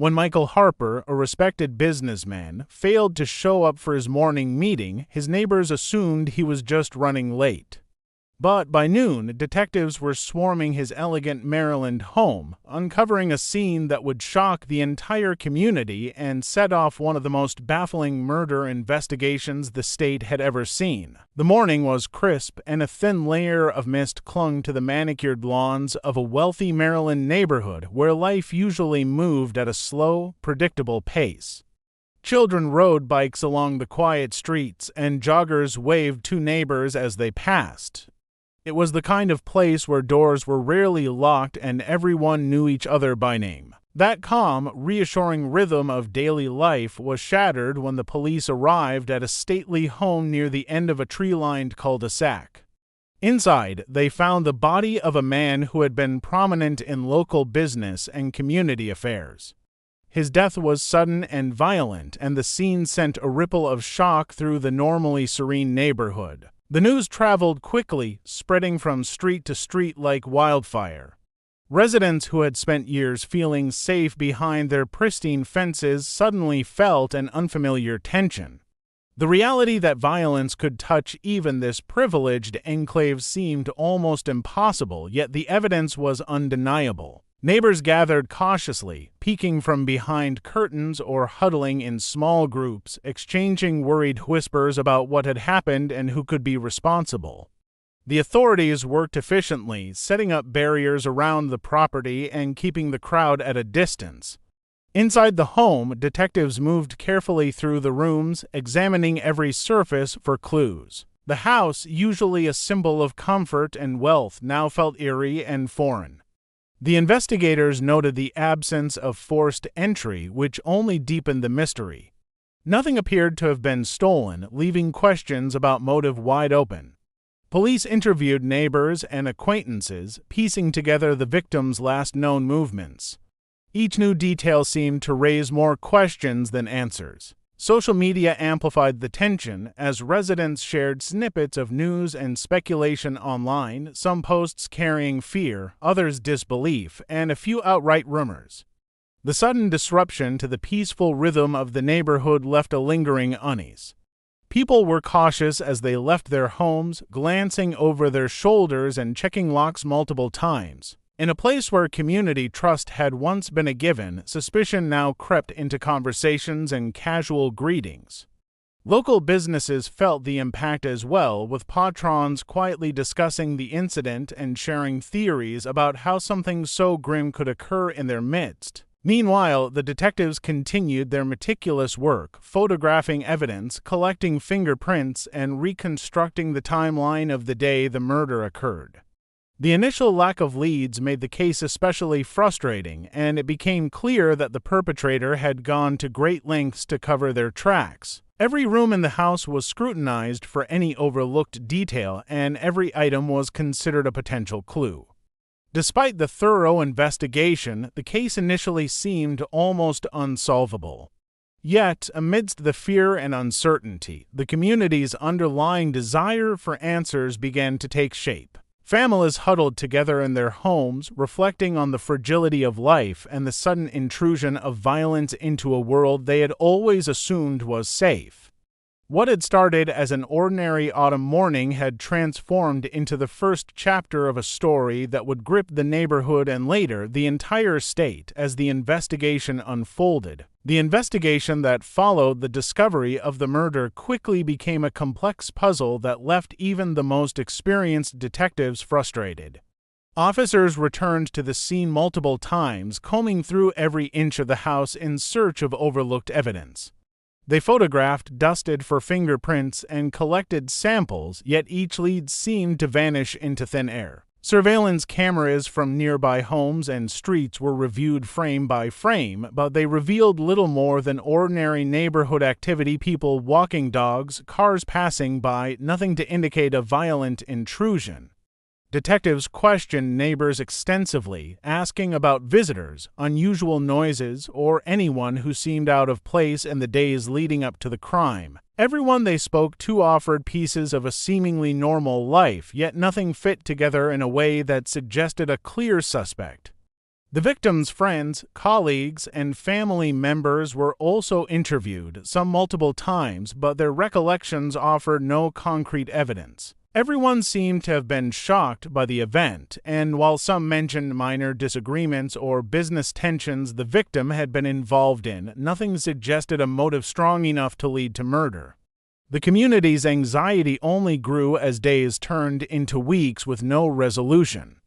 When Michael Harper, a respected businessman, failed to show up for his morning meeting, his neighbors assumed he was just running late. But by noon, detectives were swarming his elegant Maryland home, uncovering a scene that would shock the entire community and set off one of the most baffling murder investigations the state had ever seen. The morning was crisp, and a thin layer of mist clung to the manicured lawns of a wealthy Maryland neighborhood where life usually moved at a slow, predictable pace. Children rode bikes along the quiet streets, and joggers waved to neighbors as they passed. It was the kind of place where doors were rarely locked and everyone knew each other by name. That calm, reassuring rhythm of daily life was shattered when the police arrived at a stately home near the end of a tree-lined cul-de-sac. Inside, they found the body of a man who had been prominent in local business and community affairs. His death was sudden and violent, and the scene sent a ripple of shock through the normally serene neighborhood. The news traveled quickly, spreading from street to street like wildfire. Residents who had spent years feeling safe behind their pristine fences suddenly felt an unfamiliar tension. The reality that violence could touch even this privileged enclave seemed almost impossible, yet the evidence was undeniable. Neighbors gathered cautiously, peeking from behind curtains or huddling in small groups, exchanging worried whispers about what had happened and who could be responsible. The authorities worked efficiently, setting up barriers around the property and keeping the crowd at a distance. Inside the home, detectives moved carefully through the rooms, examining every surface for clues. The house, usually a symbol of comfort and wealth, now felt eerie and foreign. The investigators noted the absence of forced entry, which only deepened the mystery. Nothing appeared to have been stolen, leaving questions about motive wide open. Police interviewed neighbors and acquaintances, piecing together the victim's last known movements. Each new detail seemed to raise more questions than answers. Social media amplified the tension as residents shared snippets of news and speculation online, some posts carrying fear, others disbelief, and a few outright rumors. The sudden disruption to the peaceful rhythm of the neighborhood left a lingering unease. People were cautious as they left their homes, glancing over their shoulders and checking locks multiple times. In a place where community trust had once been a given, suspicion now crept into conversations and casual greetings. Local businesses felt the impact as well, with patrons quietly discussing the incident and sharing theories about how something so grim could occur in their midst. Meanwhile, the detectives continued their meticulous work, photographing evidence, collecting fingerprints, and reconstructing the timeline of the day the murder occurred. The initial lack of leads made the case especially frustrating, and it became clear that the perpetrator had gone to great lengths to cover their tracks. Every room in the house was scrutinized for any overlooked detail, and every item was considered a potential clue. Despite the thorough investigation, the case initially seemed almost unsolvable. Yet, amidst the fear and uncertainty, the community's underlying desire for answers began to take shape. Families huddled together in their homes, reflecting on the fragility of life and the sudden intrusion of violence into a world they had always assumed was safe. What had started as an ordinary autumn morning had transformed into the first chapter of a story that would grip the neighborhood and later the entire state as the investigation unfolded. The investigation that followed the discovery of the murder quickly became a complex puzzle that left even the most experienced detectives frustrated. Officers returned to the scene multiple times, combing through every inch of the house in search of overlooked evidence. They photographed, dusted for fingerprints, and collected samples, yet each lead seemed to vanish into thin air. Surveillance cameras from nearby homes and streets were reviewed frame by frame, but they revealed little more than ordinary neighborhood activity: people walking dogs, cars passing by, nothing to indicate a violent intrusion. Detectives questioned neighbors extensively, asking about visitors, unusual noises, or anyone who seemed out of place in the days leading up to the crime. Everyone they spoke to offered pieces of a seemingly normal life, yet nothing fit together in a way that suggested a clear suspect. The victim's friends, colleagues, and family members were also interviewed, some multiple times, but their recollections offered no concrete evidence. Everyone seemed to have been shocked by the event, and while some mentioned minor disagreements or business tensions the victim had been involved in, nothing suggested a motive strong enough to lead to murder. The community's anxiety only grew as days turned into weeks with no resolution.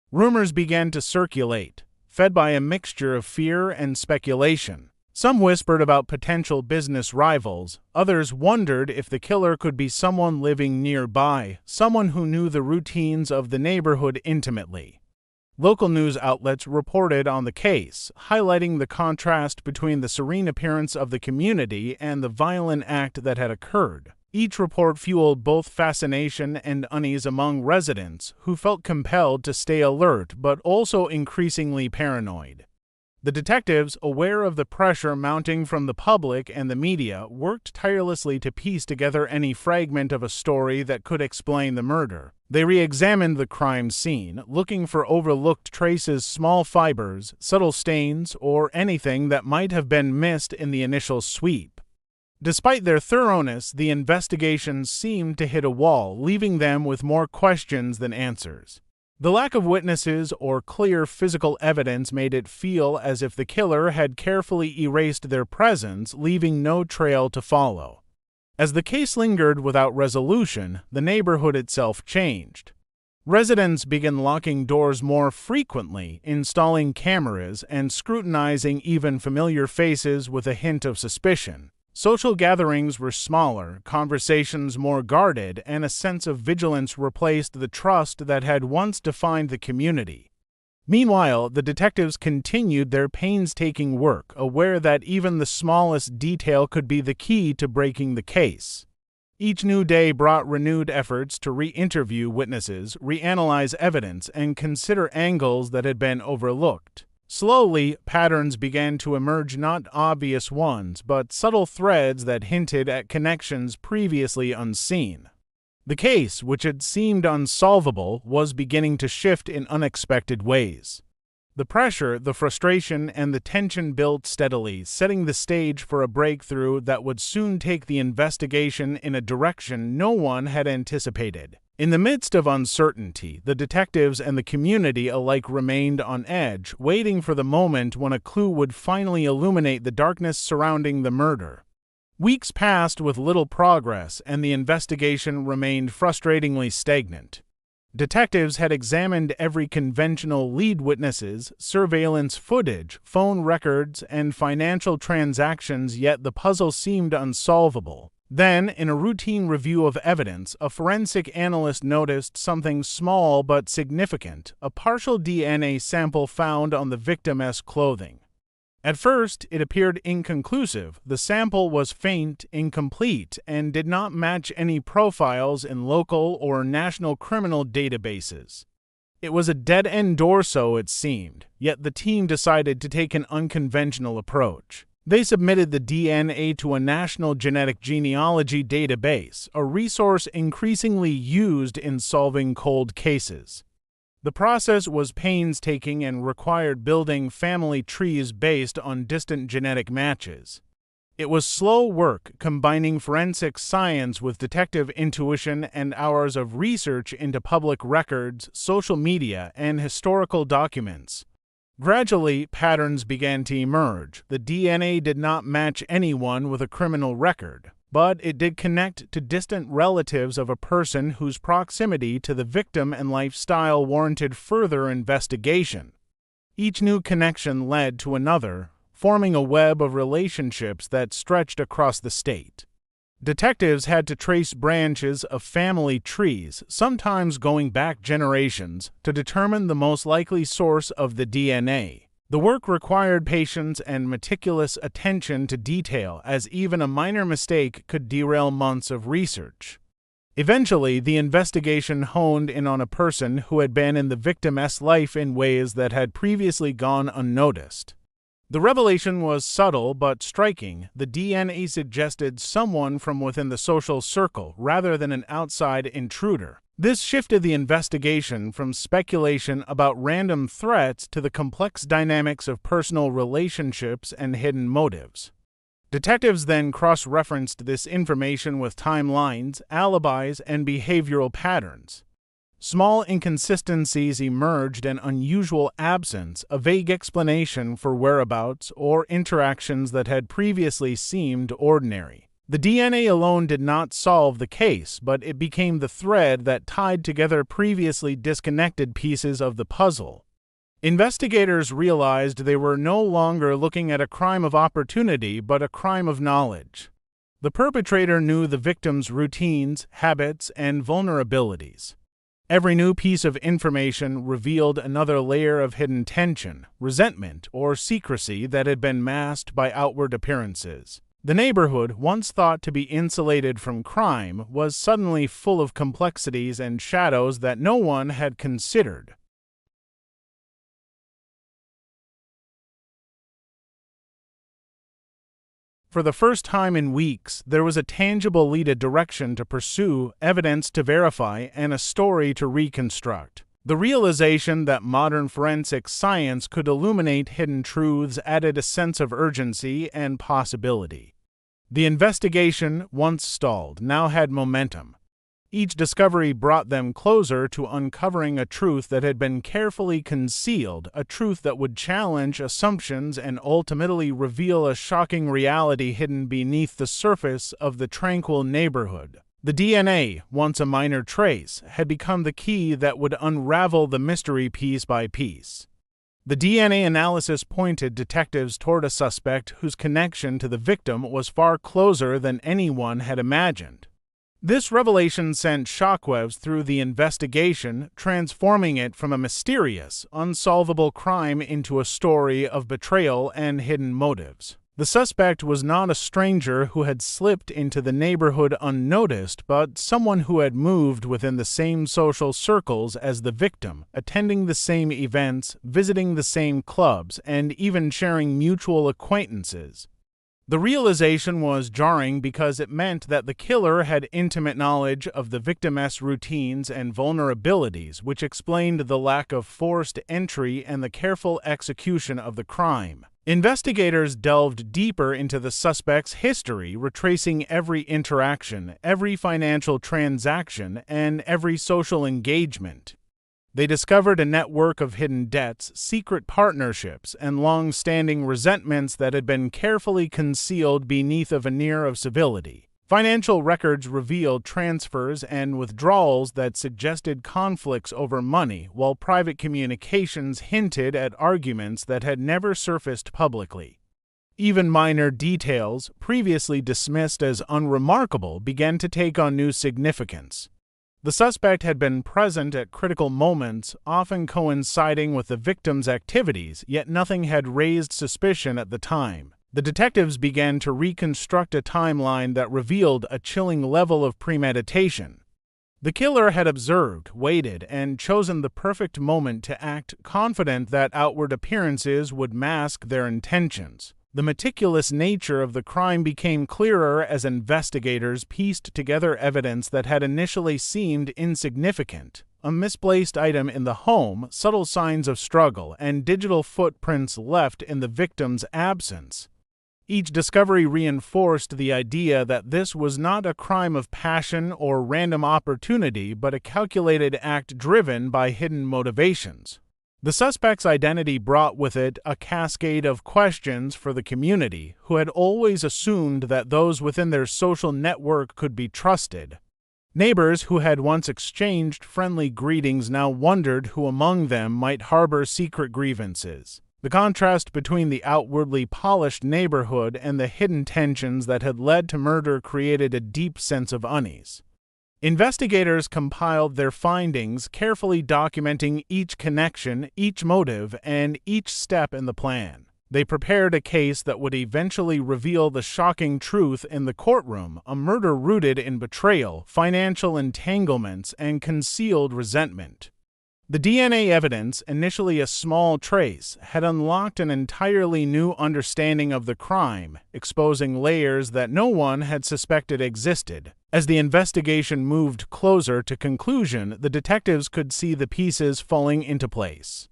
Rumors began to circulate, fed by a mixture of fear and speculation. Some whispered about potential business rivals, others wondered if the killer could be someone living nearby, someone who knew the routines of the neighborhood intimately. Local news outlets reported on the case, highlighting the contrast between the serene appearance of the community and the violent act that had occurred. Each report fueled both fascination and unease among residents, who felt compelled to stay alert but also increasingly paranoid. The detectives, aware of the pressure mounting from the public and the media, worked tirelessly to piece together any fragment of a story that could explain the murder. They re-examined the crime scene, looking for overlooked traces, small fibers, subtle stains, or anything that might have been missed in the initial sweep. Despite their thoroughness, the investigation seemed to hit a wall, leaving them with more questions than answers. The lack of witnesses or clear physical evidence made it feel as if the killer had carefully erased their presence, leaving no trail to follow. As the case lingered without resolution, the neighborhood itself changed. Residents began locking doors more frequently, installing cameras, and scrutinizing even familiar faces with a hint of suspicion. Social gatherings were smaller, conversations more guarded, and a sense of vigilance replaced the trust that had once defined the community. Meanwhile, the detectives continued their painstaking work, aware that even the smallest detail could be the key to breaking the case. Each new day brought renewed efforts to re-interview witnesses, reanalyze evidence, and consider angles that had been overlooked. Slowly, patterns began to emerge, not obvious ones, but subtle threads that hinted at connections previously unseen. The case, which had seemed unsolvable, was beginning to shift in unexpected ways. The pressure, the frustration, and the tension built steadily, setting the stage for a breakthrough that would soon take the investigation in a direction no one had anticipated. In the midst of uncertainty, the detectives and the community alike remained on edge, waiting for the moment when a clue would finally illuminate the darkness surrounding the murder. Weeks passed with little progress, and the investigation remained frustratingly stagnant. Detectives had examined every conventional lead: witnesses, surveillance footage, phone records, and financial transactions, yet the puzzle seemed unsolvable. Then, in a routine review of evidence, a forensic analyst noticed something small but significant: a partial DNA sample found on the victim's clothing. At first, it appeared inconclusive. The sample was faint, incomplete, and did not match any profiles in local or national criminal databases. It was a dead-end door, so it seemed, yet the team decided to take an unconventional approach. They submitted the DNA to a national genetic genealogy database, a resource increasingly used in solving cold cases. The process was painstaking and required building family trees based on distant genetic matches. It was slow work, combining forensic science with detective intuition and hours of research into public records, social media, and historical documents. Gradually, patterns began to emerge. The DNA did not match anyone with a criminal record, but it did connect to distant relatives of a person whose proximity to the victim and lifestyle warranted further investigation. Each new connection led to another, forming a web of relationships that stretched across the state. Detectives had to trace branches of family trees, sometimes going back generations, to determine the most likely source of the DNA. The work required patience and meticulous attention to detail, as even a minor mistake could derail months of research. Eventually, the investigation honed in on a person who had been in the victim's life in ways that had previously gone unnoticed. The revelation was subtle but striking. The DNA suggested someone from within the social circle rather than an outside intruder. This shifted the investigation from speculation about random threats to the complex dynamics of personal relationships and hidden motives. Detectives then cross-referenced this information with timelines, alibis, and behavioral patterns. Small inconsistencies emerged: an unusual absence, a vague explanation for whereabouts, or interactions that had previously seemed ordinary. The DNA alone did not solve the case, but it became the thread that tied together previously disconnected pieces of the puzzle. Investigators realized they were no longer looking at a crime of opportunity, but a crime of knowledge. The perpetrator knew the victim's routines, habits, and vulnerabilities. Every new piece of information revealed another layer of hidden tension, resentment, or secrecy that had been masked by outward appearances. The neighborhood, once thought to be insulated from crime, was suddenly full of complexities and shadows that no one had considered. For the first time in weeks, there was a tangible lead, a direction to pursue, evidence to verify, and a story to reconstruct. The realization that modern forensic science could illuminate hidden truths added a sense of urgency and possibility. The investigation, once stalled, now had momentum. Each discovery brought them closer to uncovering a truth that had been carefully concealed, a truth that would challenge assumptions and ultimately reveal a shocking reality hidden beneath the surface of the tranquil neighborhood. The DNA, once a minor trace, had become the key that would unravel the mystery piece by piece. The DNA analysis pointed detectives toward a suspect whose connection to the victim was far closer than anyone had imagined. This revelation sent shockwaves through the investigation, transforming it from a mysterious, unsolvable crime into a story of betrayal and hidden motives. The suspect was not a stranger who had slipped into the neighborhood unnoticed, but someone who had moved within the same social circles as the victim, attending the same events, visiting the same clubs, and even sharing mutual acquaintances. The realization was jarring because it meant that the killer had intimate knowledge of the victim's routines and vulnerabilities, which explained the lack of forced entry and the careful execution of the crime. Investigators delved deeper into the suspect's history, retracing every interaction, every financial transaction, and every social engagement. They discovered a network of hidden debts, secret partnerships, and long-standing resentments that had been carefully concealed beneath a veneer of civility. Financial records revealed transfers and withdrawals that suggested conflicts over money, while private communications hinted at arguments that had never surfaced publicly. Even minor details, previously dismissed as unremarkable, began to take on new significance. The suspect had been present at critical moments, often coinciding with the victim's activities, yet nothing had raised suspicion at the time. The detectives began to reconstruct a timeline that revealed a chilling level of premeditation. The killer had observed, waited, and chosen the perfect moment to act, confident that outward appearances would mask their intentions. The meticulous nature of the crime became clearer as investigators pieced together evidence that had initially seemed insignificant. A misplaced item in the home, subtle signs of struggle, and digital footprints left in the victim's absence. Each discovery reinforced the idea that this was not a crime of passion or random opportunity, but a calculated act driven by hidden motivations. The suspect's identity brought with it a cascade of questions for the community, who had always assumed that those within their social network could be trusted. Neighbors who had once exchanged friendly greetings now wondered who among them might harbor secret grievances. The contrast between the outwardly polished neighborhood and the hidden tensions that had led to murder created a deep sense of unease. Investigators compiled their findings, carefully documenting each connection, each motive, and each step in the plan. They prepared a case that would eventually reveal the shocking truth in the courtroom: a murder rooted in betrayal, financial entanglements, and concealed resentment. The DNA evidence, initially a small trace, had unlocked an entirely new understanding of the crime, exposing layers that no one had suspected existed. As the investigation moved closer to conclusion, the detectives could see the pieces falling into place.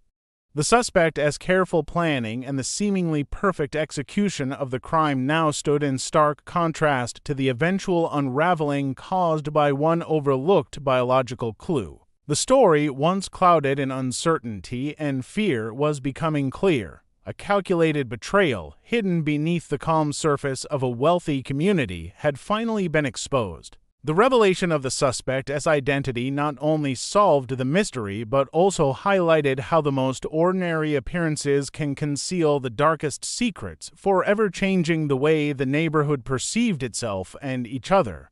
The suspect, as careful planning and the seemingly perfect execution of the crime now stood in stark contrast to the eventual unraveling caused by one overlooked biological clue. The story, once clouded in uncertainty and fear, was becoming clear. A calculated betrayal, hidden beneath the calm surface of a wealthy community, had finally been exposed. The revelation of the suspect's identity not only solved the mystery but also highlighted how the most ordinary appearances can conceal the darkest secrets, forever changing the way the neighborhood perceived itself and each other.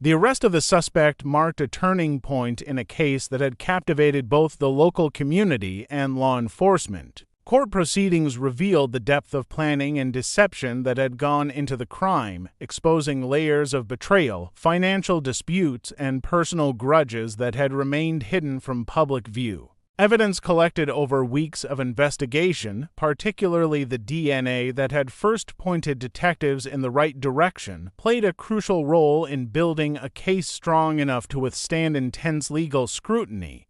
The arrest of the suspect marked a turning point in a case that had captivated both the local community and law enforcement. Court proceedings revealed the depth of planning and deception that had gone into the crime, exposing layers of betrayal, financial disputes, and personal grudges that had remained hidden from public view. Evidence collected over weeks of investigation, particularly the DNA that had first pointed detectives in the right direction, played a crucial role in building a case strong enough to withstand intense legal scrutiny.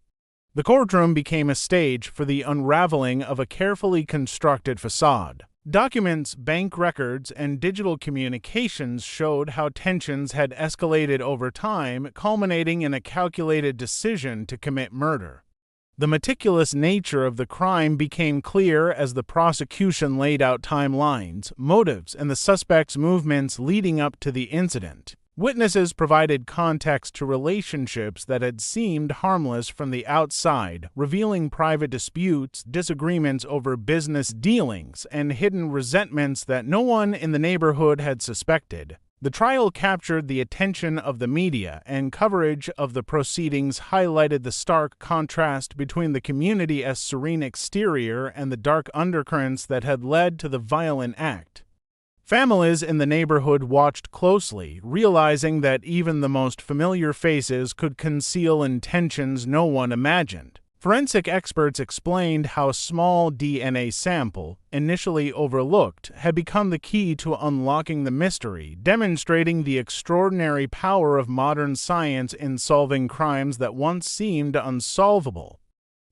The courtroom became a stage for the unraveling of a carefully constructed facade. Documents, bank records, and digital communications showed how tensions had escalated over time, culminating in a calculated decision to commit murder. The meticulous nature of the crime became clear as the prosecution laid out timelines, motives, and the suspect's movements leading up to the incident. Witnesses provided context to relationships that had seemed harmless from the outside, revealing private disputes, disagreements over business dealings, and hidden resentments that no one in the neighborhood had suspected. The trial captured the attention of the media, and coverage of the proceedings highlighted the stark contrast between the community's serene exterior and the dark undercurrents that had led to the violent act. Families in the neighborhood watched closely, realizing that even the most familiar faces could conceal intentions no one imagined. Forensic experts explained how a small DNA sample, initially overlooked, had become the key to unlocking the mystery, demonstrating the extraordinary power of modern science in solving crimes that once seemed unsolvable.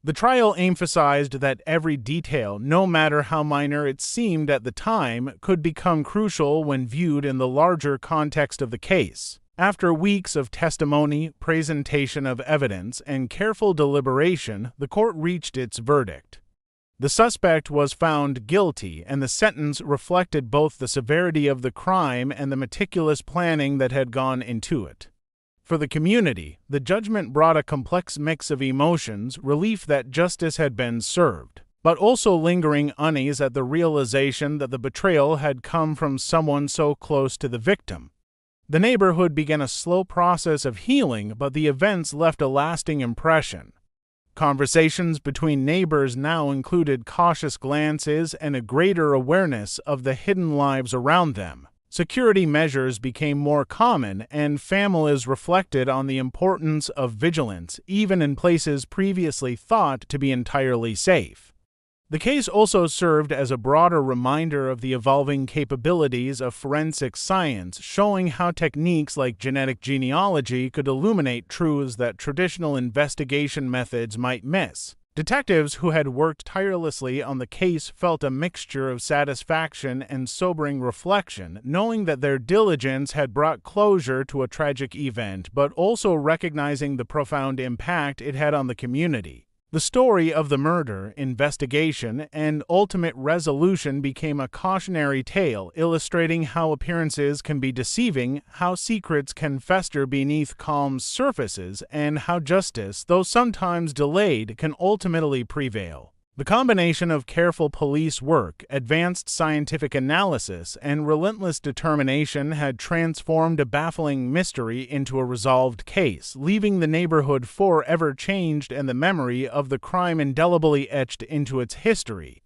The trial emphasized that every detail, no matter how minor it seemed at the time, could become crucial when viewed in the larger context of the case. After weeks of testimony, presentation of evidence, and careful deliberation, the court reached its verdict. The suspect was found guilty, and the sentence reflected both the severity of the crime and the meticulous planning that had gone into it. For the community, the judgment brought a complex mix of emotions, relief that justice had been served, but also lingering unease at the realization that the betrayal had come from someone so close to the victim. The neighborhood began a slow process of healing, but the events left a lasting impression. Conversations between neighbors now included cautious glances and a greater awareness of the hidden lives around them. Security measures became more common, and families reflected on the importance of vigilance, even in places previously thought to be entirely safe. The case also served as a broader reminder of the evolving capabilities of forensic science, showing how techniques like genetic genealogy could illuminate truths that traditional investigation methods might miss. Detectives who had worked tirelessly on the case felt a mixture of satisfaction and sobering reflection, knowing that their diligence had brought closure to a tragic event, but also recognizing the profound impact it had on the community. The story of the murder, investigation, and ultimate resolution became a cautionary tale, illustrating how appearances can be deceiving, how secrets can fester beneath calm surfaces, and how justice, though sometimes delayed, can ultimately prevail. The combination of careful police work, advanced scientific analysis, and relentless determination had transformed a baffling mystery into a resolved case, leaving the neighborhood forever changed and the memory of the crime indelibly etched into its history.